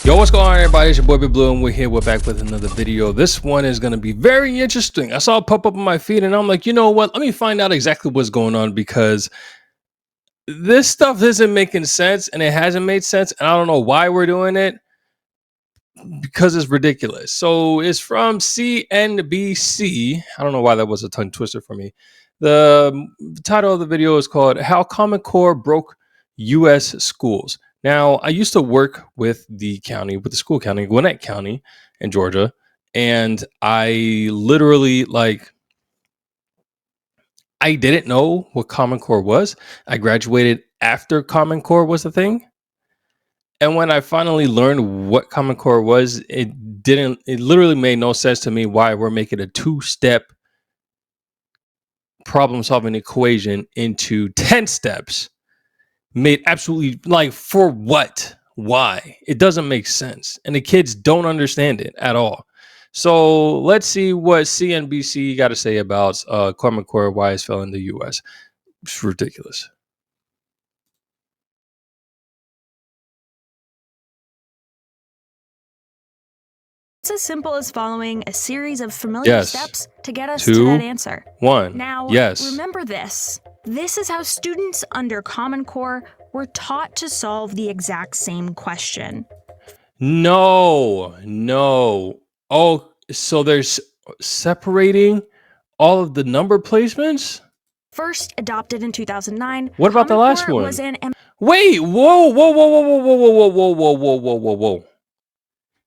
Yo, what's going on, everybody? It's your boy Big Blue, and we're back with another video. This one is going to be very interesting. I saw it pop up on my feed, and I'm like, you know what? Let me find out exactly what's going on, because this stuff isn't making sense, and it hasn't made sense, and I don't know why we're doing it, because it's ridiculous. So it's from CNBC. I don't know why that was a tongue twister for me. The title of the video is called "How Common Core Broke U.S. Schools." Now, I used to work with the school county, Gwinnett County in Georgia, and I literally, I didn't know what Common Core was. I graduated after Common Core was a thing. And when I finally learned what Common Core was, it literally made no sense to me why we're making a 2-step problem solving equation into 10 steps. Made absolutely, for what? Why? It doesn't make sense, and the kids don't understand it at all. So let's see what CNBC got to say about Common Core, why it's fell in the U.S. It's ridiculous. It's as simple as following a series of familiar steps to get us to that answer. 1. Now, remember this. This is how students under Common Core were taught to solve the exact same question. No. Oh, so there's separating all of the number placements? First adopted in 2009. What about the last one? Wait, whoa.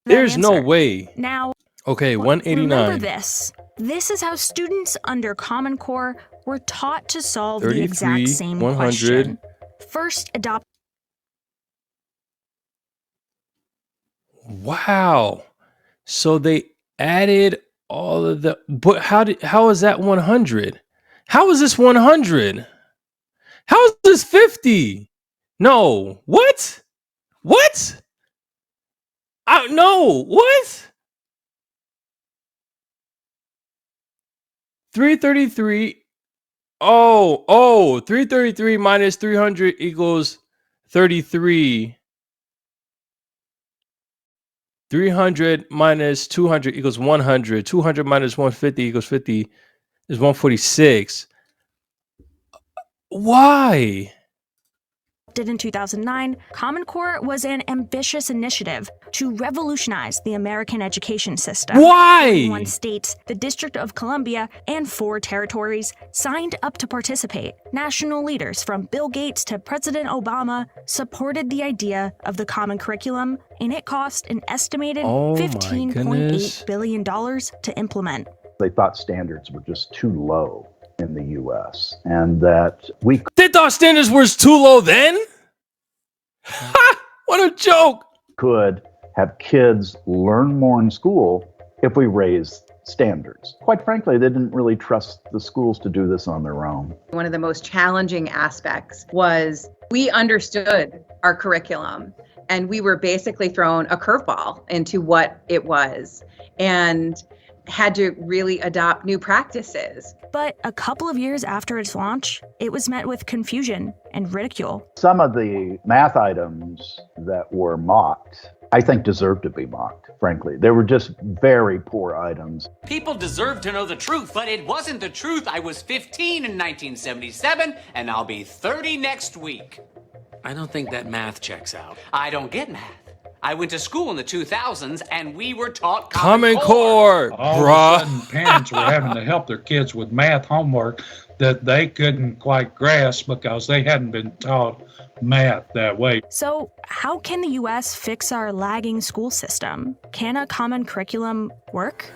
There's no way. Now, okay, 189. Remember this. This is how students under Common Core were taught to solve the exact same 100. question. First adopted. Wow. So they added all of the, but how is that 100? How is this 100? How is this 50? No. What? No. What? 333. Oh, 333 minus 300 equals 33. 300 minus 200 equals 100. 200 minus 150 equals 50 is 146. Why? In 2009, Common Core was an ambitious initiative to revolutionize the American education system. Why? 1 state, the District of Columbia, and 4 territories signed up to participate. National leaders from Bill Gates to President Obama supported the idea of the Common Curriculum, and it cost an estimated $15.8 billion to implement. They thought standards were just too low in the U.S. and that they thought standards were too low then? Ha! What a joke! Could have kids learn more in school if we raised standards. Quite frankly, they didn't really trust the schools to do this on their own. One of the most challenging aspects was we understood our curriculum, and we were basically thrown a curveball into what it was, and had to really adopt new practices. But a couple of years after its launch, it was met with confusion and ridicule. Some of the math items that were mocked, I think, deserved to be mocked, frankly. They were just very poor items. People deserve to know the truth, but it wasn't the truth. I was 15 in 1977, and I'll be 30 next week. I don't think that math checks out. I don't get math. I went to school in the 2000s, and we were taught Common Core. All of a sudden, parents were having to help their kids with math homework that they couldn't quite grasp because they hadn't been taught math that way. So how can the U.S. fix our lagging school system? Can a common curriculum work?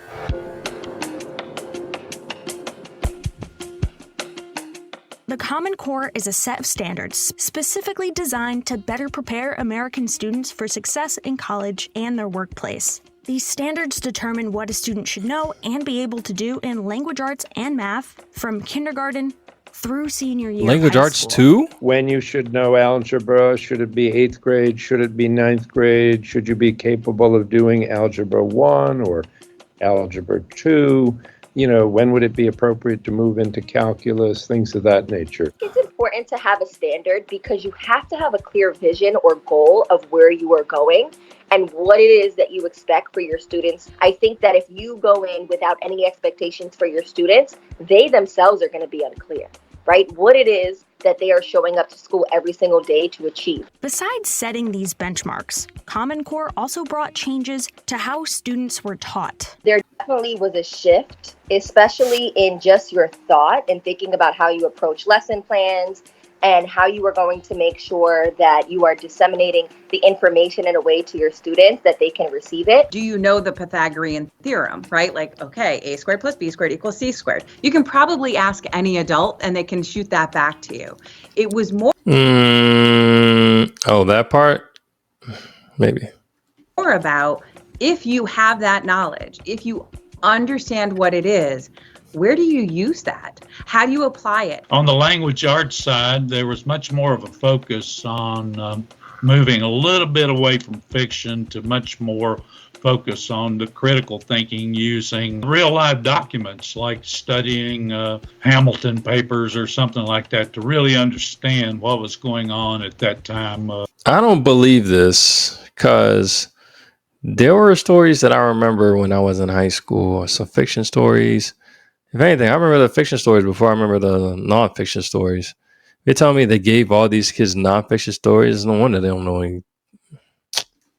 The Common Core is a set of standards specifically designed to better prepare American students for success in college and their workplace. These standards determine what a student should know and be able to do in language arts and math from kindergarten through senior year. Language arts too? When you should know algebra, should it be 8th grade, should it be 9th grade, should you be capable of doing algebra 1 or algebra 2? You know, when would it be appropriate to move into calculus, things of that nature. It's important important to have a standard because you have to have a clear vision or goal of where you are going and what it is that you expect for your students. I think that if you go in without any expectations for your students, they themselves are going to be unclear, right? What it is that they are showing up to school every single day to achieve. Besides setting these benchmarks, Common Core also brought changes to how students were taught. There definitely was a shift, especially in just your thought and thinking about how you approach lesson plans and how you are going to make sure that you are disseminating the information in a way to your students that they can receive it. Do you know the Pythagorean theorem, right? Like, okay, a squared plus b squared equals c squared. You can probably ask any adult and they can shoot that back to you. It was more that part? Maybe. More about if you have that knowledge, if you understand what it is, where do you use that? How do you apply it? On the language arts side, there was much more of a focus on moving a little bit away from fiction to much more focus on the critical thinking using real live documents like studying Hamilton papers or something like that to really understand what was going on at that time. I don't believe this because there were stories that I remember when I was in high school, some fiction stories. If anything, I remember the fiction stories before I remember the nonfiction stories. They tell me they gave all these kids nonfiction stories. No wonder they don't know any.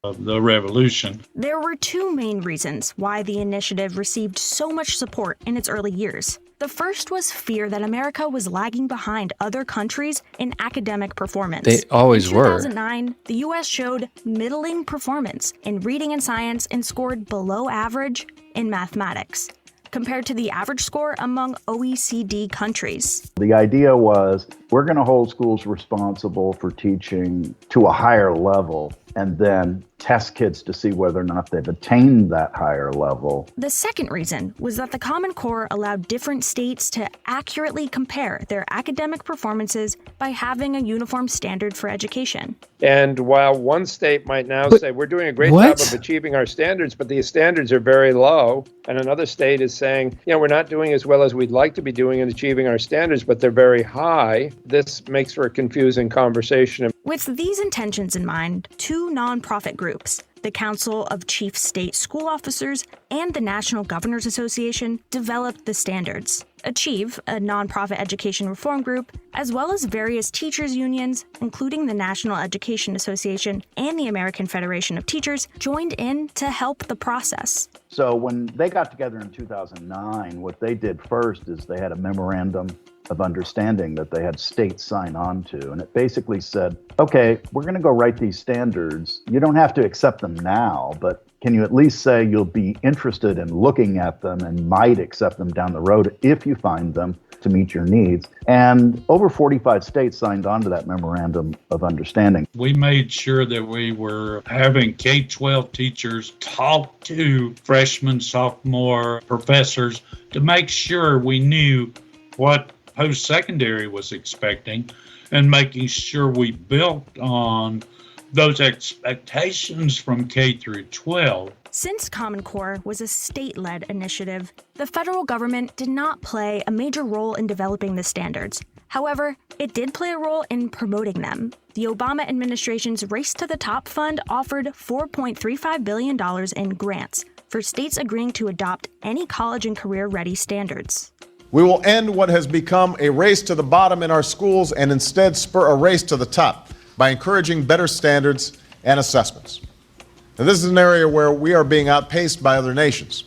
Of the revolution. There were two main reasons why the initiative received so much support in its early years. The first was fear that America was lagging behind other countries in academic performance. They always were. In 2009, the U.S. showed middling performance in reading and science and scored below average in mathematics, compared to the average score among OECD countries. The idea was we're going to hold schools responsible for teaching to a higher level and then test kids to see whether or not they've attained that higher level. The second reason was that the Common Core allowed different states to accurately compare their academic performances by having a uniform standard for education. And while one state might now say, we're doing a great job of achieving our standards, but these standards are very low, and another state is saying, we're not doing as well as we'd like to be doing in achieving our standards, but they're very high, this makes for a confusing conversation. With these intentions in mind, two nonprofit groups, the Council of Chief State School Officers and the National Governors Association, developed the standards. Achieve, a nonprofit education reform group, as well as various teachers' unions, including the National Education Association and the American Federation of Teachers, joined in to help the process. So when they got together in 2009, what they did first is they had a memorandum of understanding that they had states sign on to. And it basically said, okay, we're going to go write these standards. You don't have to accept them now, but can you at least say you'll be interested in looking at them and might accept them down the road if you find them to meet your needs? And over 45 states signed on to that memorandum of understanding. We made sure that we were having K-12 teachers talk to freshmen, sophomore professors to make sure we knew what post-secondary was expecting and making sure we built on those expectations from K through 12. Since Common Core was a state-led initiative, the federal government did not play a major role in developing the standards. However, it did play a role in promoting them. The Obama administration's Race to the Top fund offered $4.35 billion in grants for states agreeing to adopt any college and career-ready standards. We will end what has become a race to the bottom in our schools and instead spur a race to the top by encouraging better standards and assessments. Now, this is an area where we are being outpaced by other nations.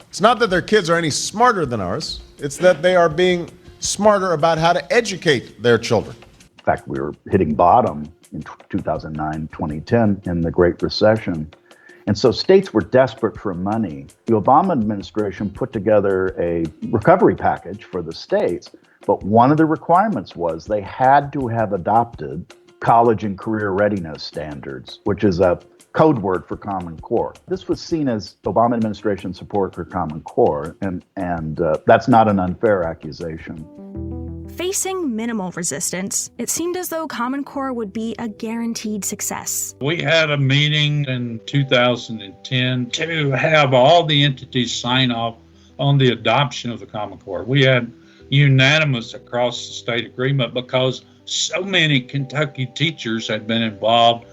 It's not that their kids are any smarter than ours, it's that they are being smarter about how to educate their children. In fact, we were hitting bottom in 2009, 2010 in the Great Recession. And so states were desperate for money. The Obama administration put together a recovery package for the states, but one of the requirements was they had to have adopted college and career readiness standards, which is a code word for Common Core. This was seen as Obama administration support for Common Core, and that's not an unfair accusation. Facing minimal resistance, it seemed as though Common Core would be a guaranteed success. We had a meeting in 2010 to have all the entities sign off on the adoption of the Common Core. We had unanimous across the state agreement because So many Kentucky teachers had been involved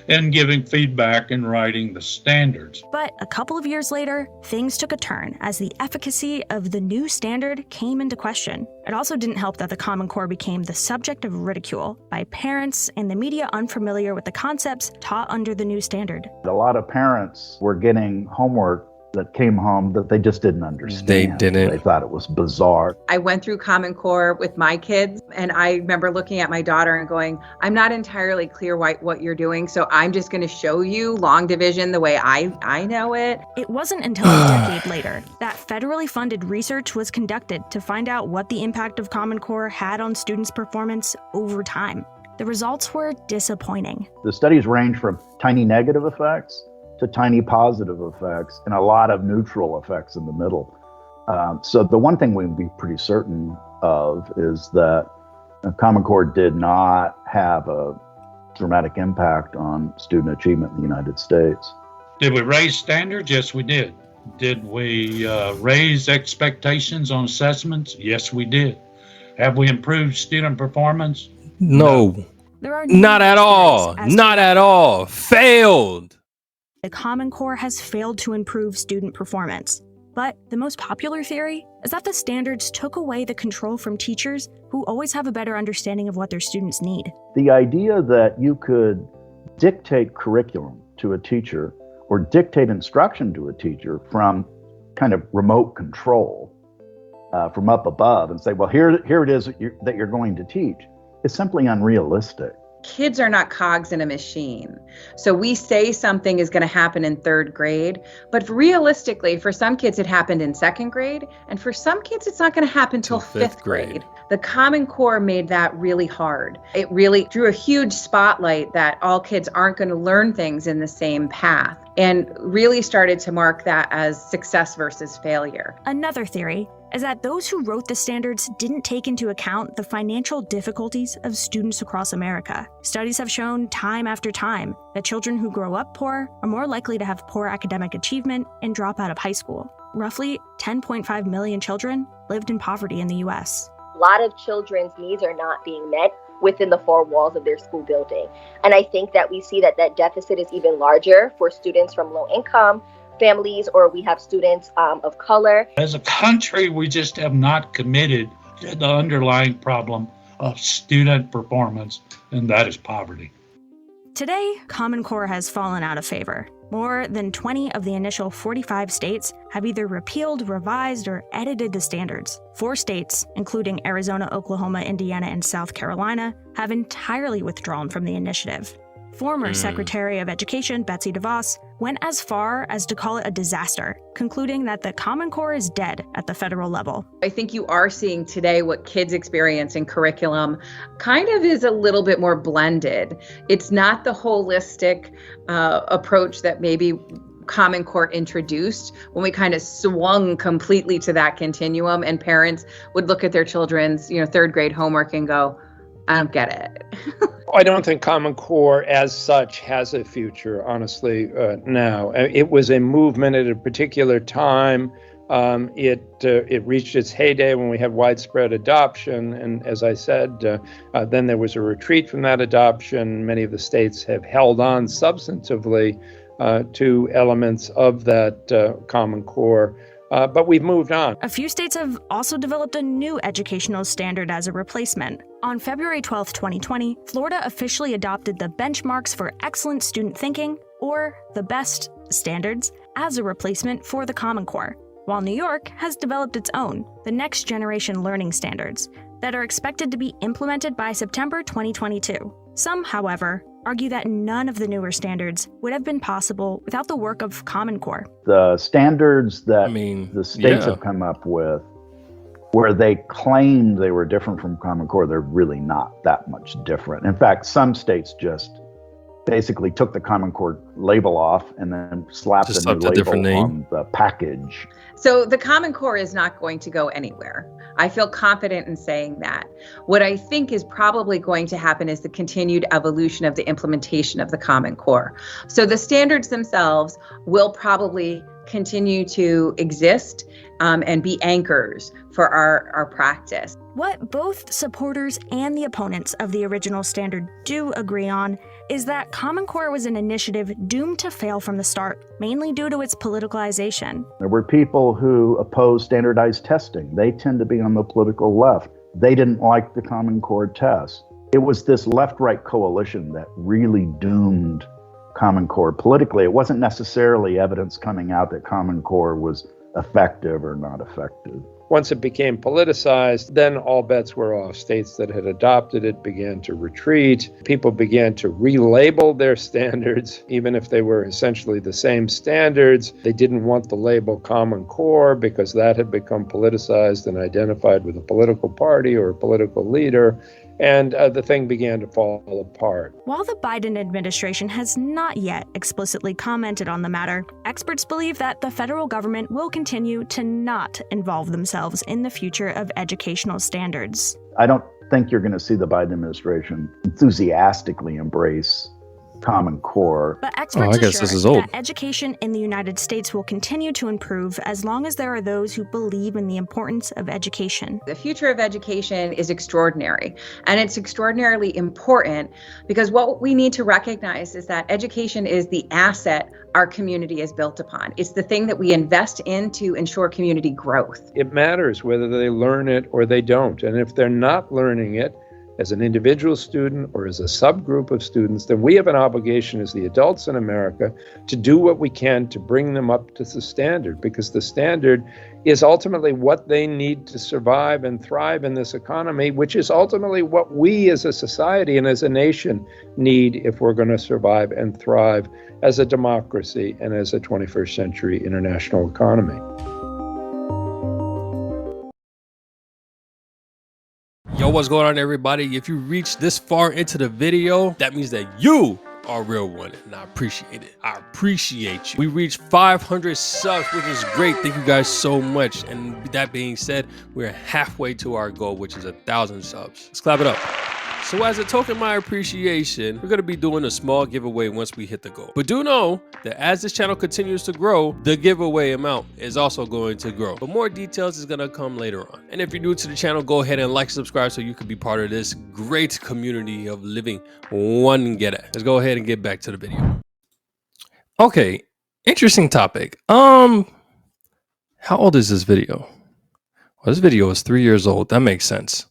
in giving feedback and writing the standards. But a couple of years later, things took a turn as the efficacy of the new standard came into question. It also didn't help that the Common Core became the subject of ridicule by parents and the media unfamiliar with the concepts taught under the new standard. A lot of parents were getting homework that came home that they just didn't understand. They didn't. They thought it was bizarre. I went through Common Core with my kids, and I remember looking at my daughter and going, I'm not entirely clear what you're doing, so I'm just going to show you long division the way I know it. It wasn't until a decade later that federally funded research was conducted to find out what the impact of Common Core had on students' performance over time. The results were disappointing. The studies range from tiny negative effects to tiny positive effects and a lot of neutral effects in the middle. So the one thing we can be pretty certain of is that Common Core did not have a dramatic impact on student achievement in the United States. Did we raise standards? Yes, we did. Did we raise expectations on assessments? Yes, we did. Have we improved student performance? No. There are Not at all. Not at all. Failed. The Common Core has failed to improve student performance. But the most popular theory is that the standards took away the control from teachers who always have a better understanding of what their students need. The idea that you could dictate curriculum to a teacher or dictate instruction to a teacher from kind of remote control from up above and say, well, here it is that you're going to teach is simply unrealistic. Kids are not cogs in a machine. So we say something is going to happen in third grade, but realistically, for some kids, it happened in second grade. And for some kids, it's not going to happen till fifth grade. The Common Core made that really hard. It really drew a huge spotlight that all kids aren't going to learn things in the same path and really started to mark that as success versus failure. Another theory is that those who wrote the standards didn't take into account the financial difficulties of students across America. Studies have shown time after time that children who grow up poor are more likely to have poor academic achievement and drop out of high school. Roughly 10.5 million children lived in poverty in the U.S. A lot of children's needs are not being met within the four walls of their school building. And I think that we see that deficit is even larger for students from low income families, or we have students of color. As a country, we just have not committed to the underlying problem of student performance, and that is poverty. Today, Common Core has fallen out of favor. More than 20 of the initial 45 states have either repealed, revised, or edited the standards. 4 states, including Arizona, Oklahoma, Indiana, and South Carolina, have entirely withdrawn from the initiative. Former Secretary of Education Betsy DeVos went as far as to call it a disaster, concluding that the Common Core is dead at the federal level. I think you are seeing today what kids experience in curriculum kind of is a little bit more blended. It's not the holistic approach that maybe Common Core introduced when we kind of swung completely to that continuum, and parents would look at their children's, third grade homework and go, I don't get it. I don't think Common Core as such has a future, honestly, now. It was a movement at a particular time. It reached its heyday when we had widespread adoption. And as I said, then there was a retreat from that adoption. Many of the states have held on substantively to elements of that Common Core. But we've moved on. A few states have also developed a new educational standard as a replacement. On February 12, 2020, Florida officially adopted the Benchmarks for Excellent Student Thinking, or the BEST standards, as a replacement for the Common Core, while New York has developed its own, the Next Generation Learning Standards, that are expected to be implemented by September 2022. Some, however, argue that none of the newer standards would have been possible without the work of Common Core. The standards that the states have come up with, where they claimed they were different from Common Core, they're really not that much different. In fact, some states just basically took the Common Core label off and then slapped a new label on the package. So the Common Core is not going to go anywhere. I feel confident in saying that. What I think is probably going to happen is the continued evolution of the implementation of the Common Core. So the standards themselves will probably continue to exist and be anchors for our practice. What both supporters and the opponents of the original standard do agree on is that Common Core was an initiative doomed to fail from the start, mainly due to its politicalization. There were people who opposed standardized testing. They tend to be on the political left. They didn't like the Common Core test. It was this left-right coalition that really doomed Common Core politically. It wasn't necessarily evidence coming out that Common Core was effective or not effective. Once it became politicized, then all bets were off. States that had adopted it began to retreat. People began to relabel their standards, even if they were essentially the same standards. They didn't want the label Common Core because that had become politicized and identified with a political party or a political leader. And the thing began to fall apart. While the Biden administration has not yet explicitly commented on the matter, experts believe that the federal government will continue to not involve themselves in the future of educational standards. I don't think you're going to see the Biden administration enthusiastically embrace Common Core. But experts assure that education in the United States will continue to improve as long as there are those who believe in the importance of education. The future of education is extraordinary, and it's extraordinarily important because what we need to recognize is that education is the asset our community is built upon. It's the thing that we invest in to ensure community growth. It matters whether they learn it or they don't. And if they're not learning it, as an individual student or as a subgroup of students, then we have an obligation as the adults in America to do what we can to bring them up to the standard, because the standard is ultimately what they need to survive and thrive in this economy, which is ultimately what we as a society and as a nation need if we're going to survive and thrive as a democracy and as a 21st century international economy. Yo, what's going on, everybody? If you reached this far into the video, that means that you are a real one, and I appreciate it. I appreciate you. We reached 500 subs, which is great. Thank you guys so much. And that being said, we're halfway to our goal, which is 1,000 subs. Let's clap it up. So as a token of my appreciation, we're going to be doing a small giveaway once we hit the goal. But do know that as this channel continues to grow, the giveaway amount is also going to grow. But more details is going to come later on. And if you're new to the channel, go ahead and like, subscribe so you can be part of this great community of living one Get It. Let's go ahead and get back to the video. Okay, interesting topic. How old is this video? Well, this video is 3 years old. That makes sense.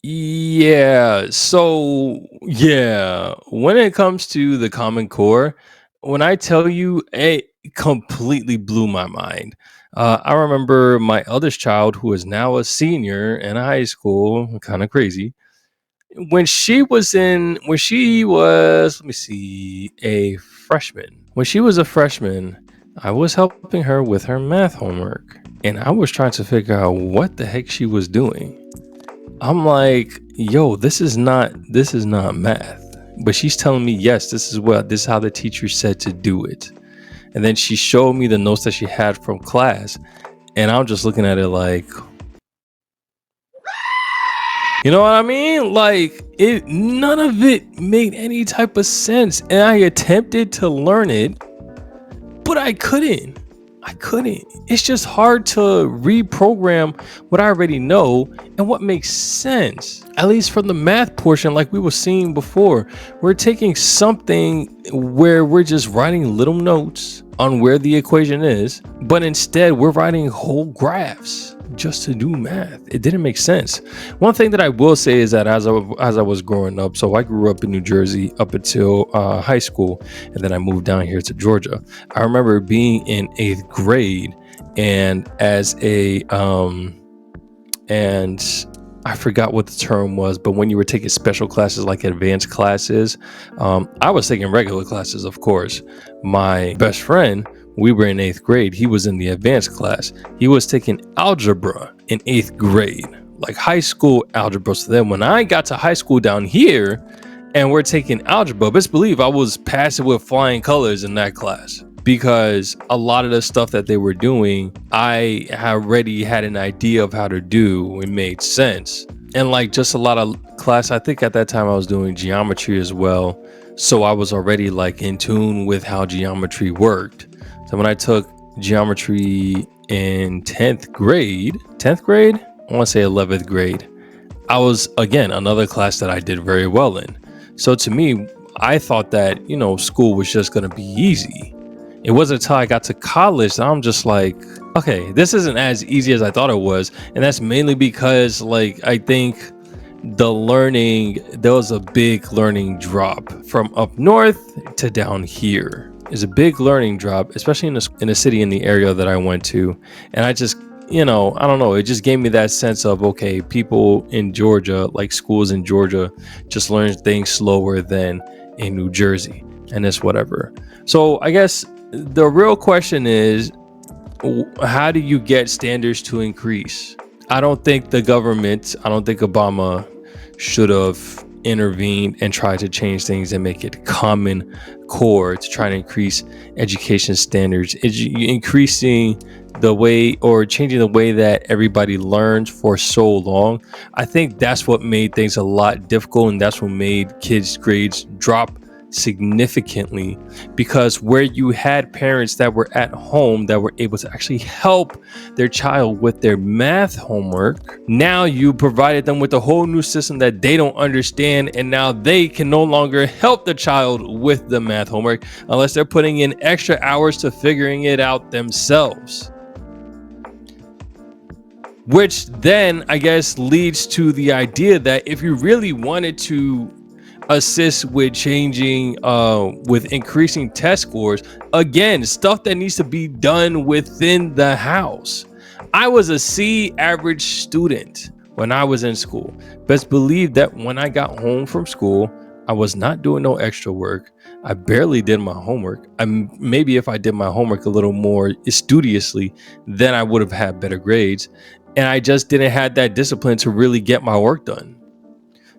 Yeah, so yeah, when it comes to the Common Core, when I tell you, it completely blew my mind. I remember my eldest child, who is now a senior in high school, kind of crazy. When she was, let me see, a freshman. When she was a freshman, I was helping her with her math homework, and I was trying to figure out what the heck she was doing. I'm like, yo, this is not math. But she's telling me, yes, this is how the teacher said to do it. And then she showed me the notes that she had from class. And I'm just looking at it like, you know what I mean? Like, none of it made any type of sense. And I attempted to learn it, but I couldn't. It's just hard to reprogram what I already know and what makes sense. At least from the math portion, like we were seeing before, we're taking something where we're just writing little notes on where the equation is, but instead we're writing whole graphs just to do math. It didn't make sense. One thing that I will say is that as I was growing up, so I grew up in New Jersey up until high school, and then I moved down here to Georgia. I remember being in 8th grade, and as a and I forgot what the term was, but when you were taking special classes like advanced classes, I was taking regular classes, of course. My best friend, we were in 8th grade. He was in the advanced class. He was taking algebra in 8th grade, like high school algebra. So then when I got to high school down here and we're taking algebra, best believe I was passing with flying colors in that class, because a lot of the stuff that they were doing, I already had an idea of how to do. It made sense. And like just a lot of class, I think at that time I was doing geometry as well. So I was already like in tune with how geometry worked. So when I took geometry in 10th grade. I want to say 11th grade. I was, again, another class that I did very well in. So to me, I thought that, school was just going to be easy. It wasn't until I got to college that I'm just like, okay, this isn't as easy as I thought it was. And that's mainly because, I think there was a big learning drop from up north to down here. There's a big learning drop, especially in the city, in the area that I went to. And I just, I don't know, it just gave me that sense of, okay, people in Georgia, schools in Georgia, just learn things slower than in New Jersey, and it's whatever. So I guess the real question is, how do you get standards to increase? I don't think Obama should have intervened and tried to change things and make it common core to try to increase education standards. Increasing the way, or changing the way that everybody learns for so long, I think that's what made things a lot difficult, and that's what made kids' grades drop significantly, because where you had parents that were at home that were able to actually help their child with their math homework, now you provided them with a whole new system that they don't understand, and now they can no longer help the child with the math homework unless they're putting in extra hours to figuring it out themselves. Which then, I guess, leads to the idea that if you really wanted to assist with changing, with increasing test scores, again, stuff that needs to be done within the house. I was a C average student when I was in school. Best believe that when I got home from school, I was not doing no extra work. I barely did my homework. Maybe if I did my homework a little more studiously, then I would have had better grades. And I just didn't have that discipline to really get my work done.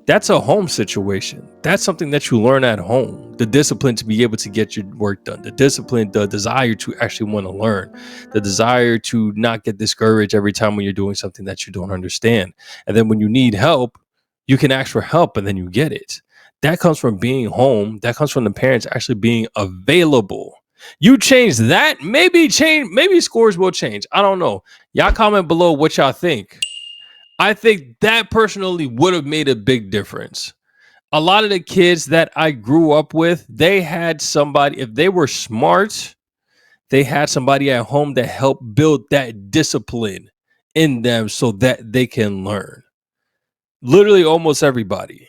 That's a home situation. That's something that you learn at home. The discipline to be able to get your work done. The discipline, the desire to actually want to learn. The desire to not get discouraged every time when you're doing something that you don't understand. And then when you need help, you can ask for help and then you get it. That comes from being home. That comes from the parents actually being available. You change that, maybe scores will change. I don't know. Y'all comment below what y'all think. I think that personally would have made a big difference. A lot of the kids that I grew up with, they had somebody, if they were smart, they had somebody at home that helped build that discipline in them so that they can learn. Literally almost everybody.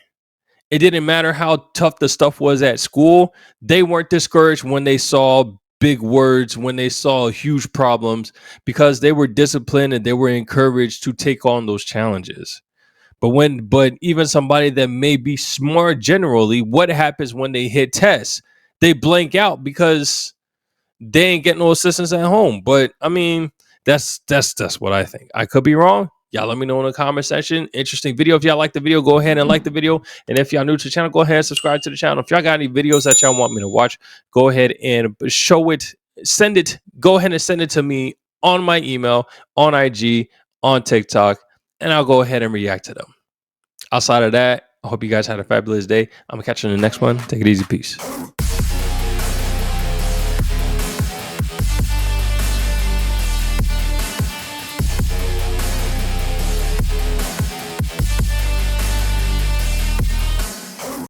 It didn't matter how tough the stuff was at school. They weren't discouraged when they saw big words, when they saw huge problems, because they were disciplined and they were encouraged to take on those challenges. But even somebody that may be smart generally, what happens when they hit tests? They blank out because they ain't getting no assistance at home. But I mean, that's what I think. I could be wrong. Y'all let me know in the comment section. Interesting video. If y'all like the video, go ahead and like the video. And if y'all new to the channel, go ahead and subscribe to the channel. If y'all got any videos that y'all want me to watch, go ahead and show it, send it. Go ahead and send it to me on my email, on IG, on TikTok, and I'll go ahead and react to them. Outside of that, I hope you guys had a fabulous day. I'm gonna catch you in the next one. Take it easy. Peace.